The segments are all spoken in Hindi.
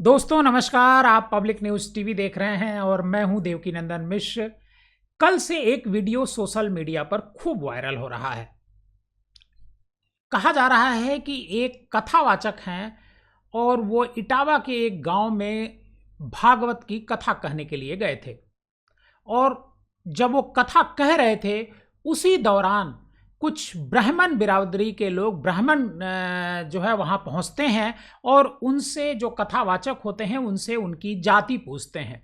दोस्तों नमस्कार। आप पब्लिक न्यूज़ टीवी देख रहे हैं और मैं हूं देवकीनंदन मिश्र। कल से एक वीडियो सोशल मीडिया पर खूब वायरल हो रहा है। कहा जा रहा है कि एक कथावाचक हैं और वो इटावा के एक गांव में भागवत की कथा कहने के लिए गए थे। और जब वो कथा कह रहे थे उसी दौरान कुछ ब्राह्मण बिरादरी के लोग जो है वहाँ पहुँचते हैं और उनसे जो कथावाचक होते हैं उनसे उनकी जाति पूछते हैं।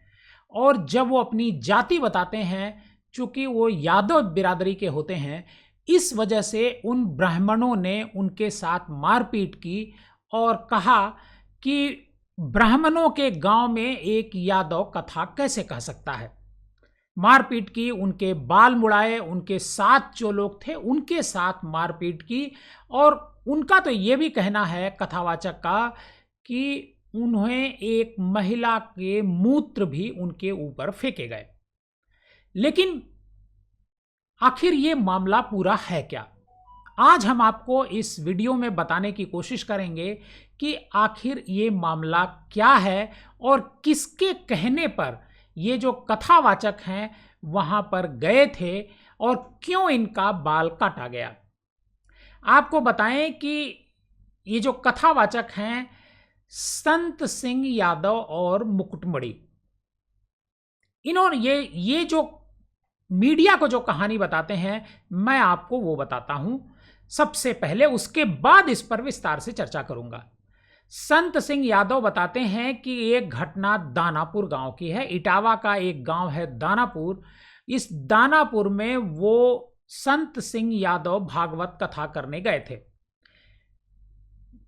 और जब वो अपनी जाति बताते हैं, चूँकि वो यादव बिरादरी के होते हैं, इस वजह से उन ब्राह्मणों ने उनके साथ मारपीट की और कहा कि ब्राह्मणों के गांव में एक यादव कथा कैसे कह सकता है। मारपीट की, उनके बाल मुड़ाए, उनके साथ जो लोग थे उनके साथ मारपीट की। और उनका तो ये भी कहना है कथावाचक का कि उन्हें एक महिला के मूत्र भी उनके ऊपर फेंके गए। लेकिन आखिर ये मामला पूरा है क्या? आज हम आपको इस वीडियो में बताने की कोशिश करेंगे कि आखिर ये मामला क्या है और किसके कहने पर ये जो कथावाचक हैं वहां पर गए थे और क्यों इनका बाल काटा गया। आपको बताएं कि ये जो कथावाचक हैं संत सिंह यादव और मुकुटमणि, इन्होंने ये जो मीडिया को जो कहानी बताते हैं मैं आपको वो बताता हूं सबसे पहले, उसके बाद इस पर विस्तार से चर्चा करूंगा। संत सिंह यादव बताते हैं कि एक घटना दानापुर गांव की है। इटावा का एक गांव है दानापुर। इस दानापुर में वो संत सिंह यादव भागवत कथा करने गए थे।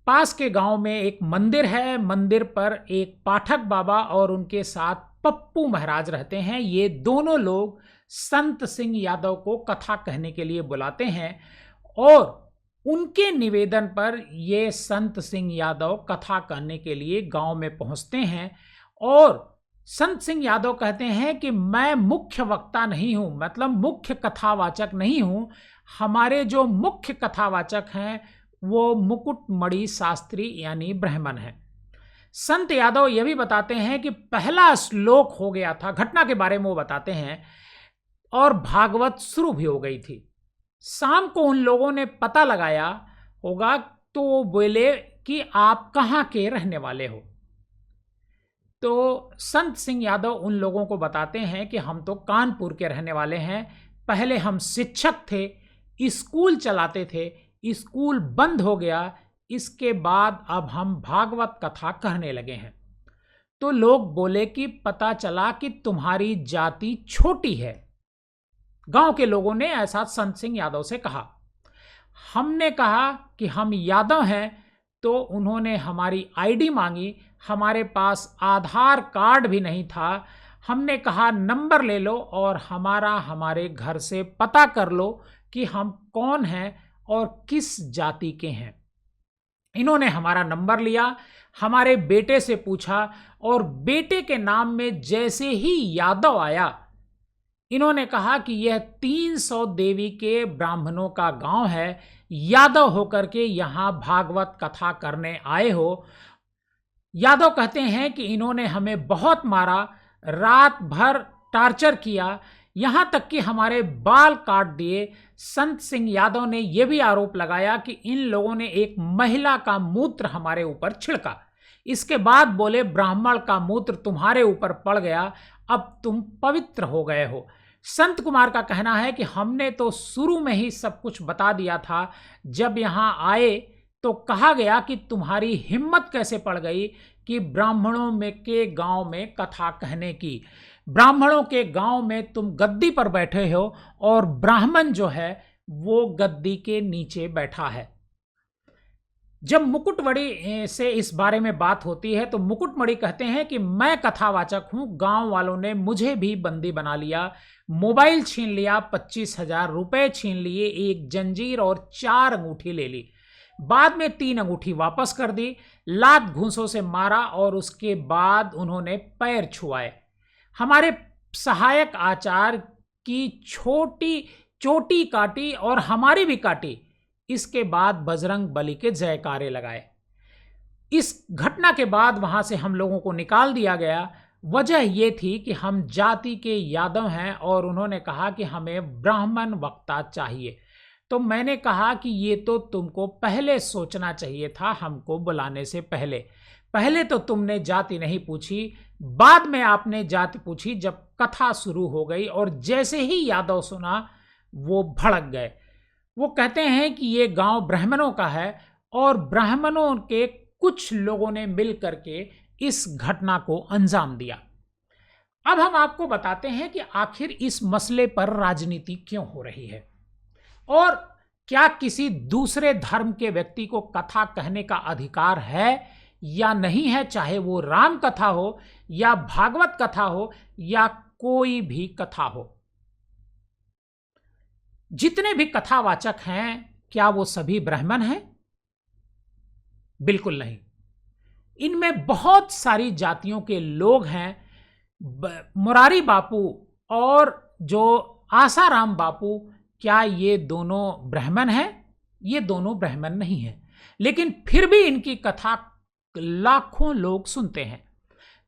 पास के गांव में एक मंदिर है। मंदिर पर एक पाठक बाबा और उनके साथ पप्पू महाराज रहते हैं। ये दोनों लोग संत सिंह यादव को कथा कहने के लिए बुलाते हैं और उनके निवेदन पर ये संत सिंह यादव कथा करने के लिए गांव में पहुंचते हैं। और संत सिंह यादव कहते हैं कि मैं मुख्य वक्ता नहीं हूं, मतलब मुख्य कथावाचक नहीं हूं। हमारे जो मुख्य कथावाचक हैं वो मुकुटमणि शास्त्री यानी ब्राह्मण हैं। संत यादव ये भी बताते हैं कि पहला श्लोक हो गया था, घटना के बारे में वो बताते हैं, और भागवत शुरू भी हो गई थी। शाम को उन लोगों ने पता लगाया होगा तो वो बोले कि आप कहाँ के रहने वाले हो। तो संत सिंह यादव उन लोगों को बताते हैं कि हम तो कानपुर के रहने वाले हैं। पहले हम शिक्षक थे, स्कूल चलाते थे, स्कूल बंद हो गया, इसके बाद अब हम भागवत कथा कहने लगे हैं। तो लोग बोले कि पता चला कि तुम्हारी जाति छोटी है। गांव के लोगों ने ऐसा संत सिंह यादव से कहा। हमने कहा कि हम यादव हैं, तो उन्होंने हमारी आईडी मांगी। हमारे पास आधार कार्ड भी नहीं था। हमने कहा नंबर ले लो और हमारे घर से पता कर लो कि हम कौन हैं और किस जाति के हैं। इन्होंने हमारा नंबर लिया, हमारे बेटे से पूछा और बेटे के नाम में जैसे ही यादव आया, इन्होंने कहा कि यह 300 देवी के ब्राह्मणों का गांव है, यादव होकर के यहां भागवत कथा करने आए हो। यादव कहते हैं कि इन्होंने हमें बहुत मारा, रात भर टार्चर किया, यहां तक कि हमारे बाल काट दिए। संत सिंह यादव ने यह भी आरोप लगाया कि इन लोगों ने एक महिला का मूत्र हमारे ऊपर छिड़का। इसके बाद बोले ब्राह्मण का मूत्र तुम्हारे ऊपर पड़ गया, अब तुम पवित्र हो गए हो। संत कुमार का कहना है कि हमने तो शुरू में ही सब कुछ बता दिया था। जब यहाँ आए तो कहा गया कि तुम्हारी हिम्मत कैसे पड़ गई कि ब्राह्मणों में के गांव में कथा कहने की। ब्राह्मणों के गांव में तुम गद्दी पर बैठे हो और ब्राह्मण जो है वो गद्दी के नीचे बैठा है। जब मुकुटमणि से इस बारे में बात होती है तो मुकुटमणि कहते हैं कि मैं कथावाचक हूं, गांव वालों ने मुझे भी बंदी बना लिया, मोबाइल छीन लिया, 25,000 रुपए छीन लिए, एक जंजीर और 4 अंगूठी ले ली। बाद में 3 अंगूठी वापस कर दी, लात घूंसों से मारा और उसके बाद उन्होंने पैर छुआए। हमारे सहायक आचार्य की छोटी चोटी काटी और हमारी भी काटी। इसके बाद बजरंग बली के जयकारे लगाए। इस घटना के बाद वहां से हम लोगों को निकाल दिया गया। वजह ये थी कि हम जाति के यादव हैं और उन्होंने कहा कि हमें ब्राह्मण वक्ता चाहिए। तो मैंने कहा कि ये तो तुमको पहले सोचना चाहिए था, हमको बुलाने से पहले। पहले तो तुमने जाति नहीं पूछी, बाद में आपने जाति पूछी जब कथा शुरू हो गई। और जैसे ही यादव सुना वो भड़क गए। वो कहते हैं कि ये गांव ब्राह्मणों का है और ब्राह्मणों के कुछ लोगों ने मिल करके इस घटना को अंजाम दिया। अब हम आपको बताते हैं कि आखिर इस मसले पर राजनीति क्यों हो रही है और क्या किसी दूसरे धर्म के व्यक्ति को कथा कहने का अधिकार है या नहीं है, चाहे वो राम कथा हो या भागवत कथा हो या कोई भी कथा हो। जितने भी कथावाचक हैं क्या वो सभी ब्राह्मण हैं? बिल्कुल नहीं। इनमें बहुत सारी जातियों के लोग हैं। मुरारी बापू और जो आसाराम बापू, क्या ये दोनों ब्राह्मण हैं? ये दोनों ब्राह्मण नहीं हैं, लेकिन फिर भी इनकी कथा लाखों लोग सुनते हैं।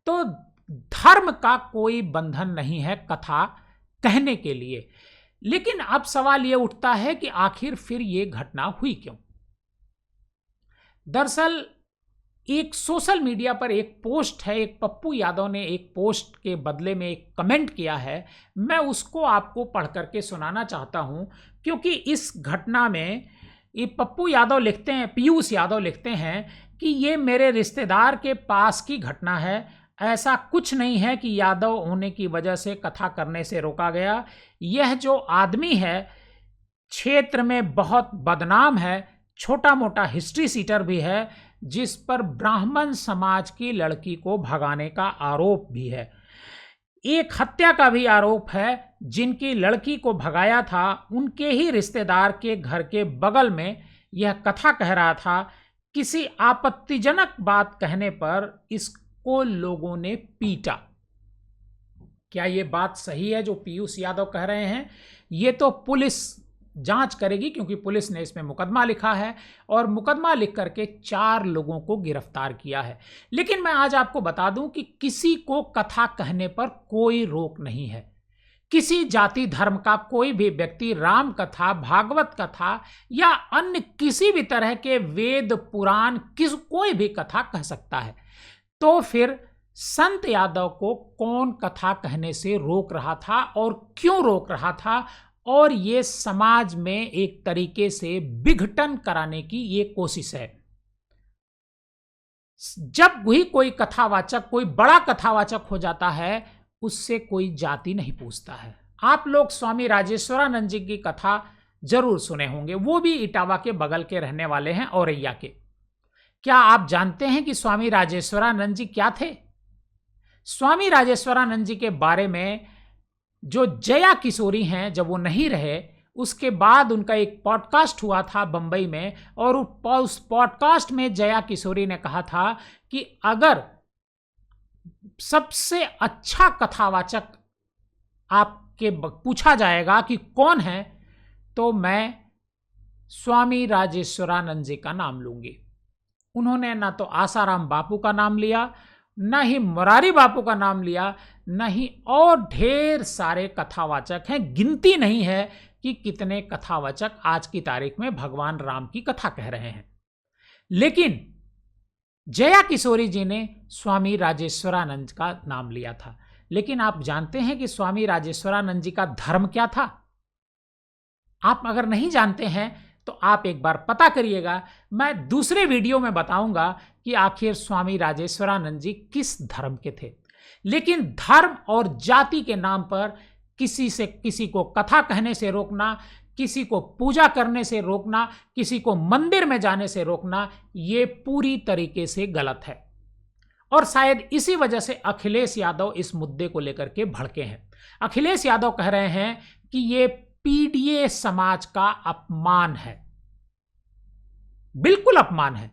तो धर्म का कोई बंधन नहीं है कथा कहने के लिए। लेकिन अब सवाल यह उठता है कि आखिर फिर ये घटना हुई क्यों? दरअसल एक सोशल मीडिया पर एक पोस्ट है, एक पप्पू यादव ने एक पोस्ट के बदले में एक कमेंट किया है। मैं उसको आपको पढ़ करके सुनाना चाहता हूं, क्योंकि इस घटना में ये पप्पू यादव लिखते हैं, पीयूष यादव लिखते हैं कि ये मेरे रिश्तेदार के पास की घटना है। ऐसा कुछ नहीं है कि यादव होने की वजह से कथा करने से रोका गया। यह जो आदमी है क्षेत्र में बहुत बदनाम है, छोटा मोटा हिस्ट्री सीटर भी है, जिस पर ब्राह्मण समाज की लड़की को भगाने का आरोप भी है। एक हत्या का भी आरोप है। जिनकी लड़की को भगाया था उनके ही रिश्तेदार के घर के बगल में यह कथा कह रहा था। किसी आपत्तिजनक बात कहने पर इसको लोगों ने पीटा। क्या यह बात सही है जो पीयूष यादव कह रहे हैं? ये तो पुलिस जांच करेगी, क्योंकि पुलिस ने इसमें मुकदमा लिखा है और मुकदमा लिख करके 4 लोगों को गिरफ्तार किया है। लेकिन मैं आज आपको बता दूं कि किसी को कथा कहने पर कोई रोक नहीं है। किसी जाति धर्म का कोई भी व्यक्ति राम कथा, भागवत कथा या अन्य किसी भी तरह के वेद पुराण कोई भी कथा कह सकता है। तो फिर संत यादव को कौन कथा कहने से रोक रहा था और क्यों रोक रहा था? और ये समाज में एक तरीके से विघटन कराने की ये कोशिश है। जब भी कोई कथावाचक, कोई बड़ा कथावाचक हो जाता है, उससे कोई जाति नहीं पूछता है। आप लोग स्वामी राजेश्वरानंद जी की कथा जरूर सुने होंगे। वो भी इटावा के बगल के रहने वाले हैं, औरैया के। क्या आप जानते हैं कि स्वामी राजेश्वरानंद जी क्या थे? स्वामी राजेश्वरानंद जी के बारे में जो जया किशोरी हैं, जब वो नहीं रहे उसके बाद उनका एक पॉडकास्ट हुआ था बंबई में, और उस पॉडकास्ट में जया किशोरी ने कहा था कि अगर सबसे अच्छा कथावाचक आपके पूछा जाएगा कि कौन है, तो मैं स्वामी राजेश्वरानंद जी का नाम लूंगी। उन्होंने ना तो आसाराम बापू का नाम लिया, न ही मुरारी बापू का नाम लिया, न ही और ढेर सारे कथावाचक हैं। गिनती नहीं है कि कितने कथावाचक आज की तारीख में भगवान राम की कथा कह रहे हैं। लेकिन जया किशोरी जी ने स्वामी राजेश्वरानंद का नाम लिया था। लेकिन आप जानते हैं कि स्वामी राजेश्वरानंद जी का धर्म क्या था? आप अगर नहीं जानते हैं तो आप एक बार पता करिएगा। मैं दूसरे वीडियो में बताऊंगा कि आखिर स्वामी राजेश्वरानंद जी किस धर्म के थे। लेकिन धर्म और जाति के नाम पर किसी को कथा कहने से रोकना, किसी को पूजा करने से रोकना, किसी को मंदिर में जाने से रोकना, ये पूरी तरीके से गलत है। और शायद इसी वजह से अखिलेश यादव इस मुद्दे को लेकर के भड़के हैं। अखिलेश यादव कह रहे हैं कि ये पीडीए समाज का अपमान है। बिल्कुल अपमान है।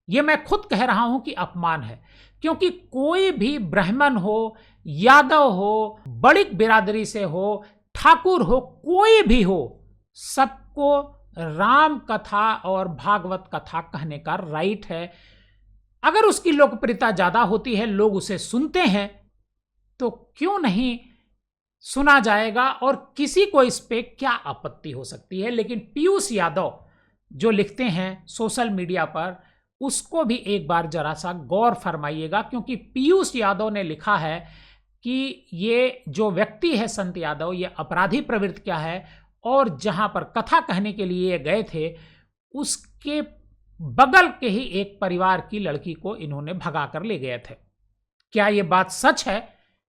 यह मैं खुद कह रहा हूं कि अपमान है, क्योंकि कोई भी ब्राह्मण हो, यादव हो, बड़ी बिरादरी से हो, ठाकुर हो, कोई भी हो, सबको राम कथा और भागवत कथा कहने का राइट है। अगर उसकी लोकप्रियता ज्यादा होती है, लोग उसे सुनते हैं, तो क्यों नहीं सुना जाएगा और किसी को इस पे क्या आपत्ति हो सकती है। लेकिन पीयूष यादव जो लिखते हैं सोशल मीडिया पर, उसको भी एक बार जरा सा गौर फरमाइएगा, क्योंकि पीयूष यादव ने लिखा है कि ये जो व्यक्ति है संत यादव, ये अपराधी प्रवृत्ति क्या है, और जहां पर कथा कहने के लिए गए थे उसके बगल के ही एक परिवार की लड़की को इन्होंने भगा कर ले गए थे। क्या ये बात सच है?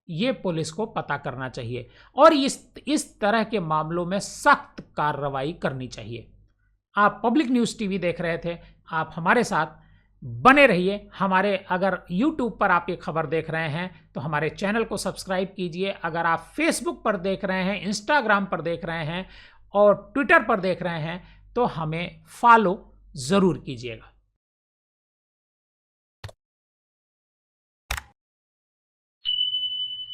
ये पुलिस को पता करना चाहिए और इस तरह के मामलों में सख्त कार्रवाई करनी चाहिए। आप पब्लिक न्यूज़ टीवी देख रहे थे, आप हमारे साथ बने रहिए। हमारे अगर YouTube पर आप ये खबर देख रहे हैं तो हमारे चैनल को सब्सक्राइब कीजिए। अगर आप Facebook पर देख रहे हैं, Instagram पर देख रहे हैं और Twitter पर देख रहे हैं तो हमें फॉलो ज़रूर कीजिएगा।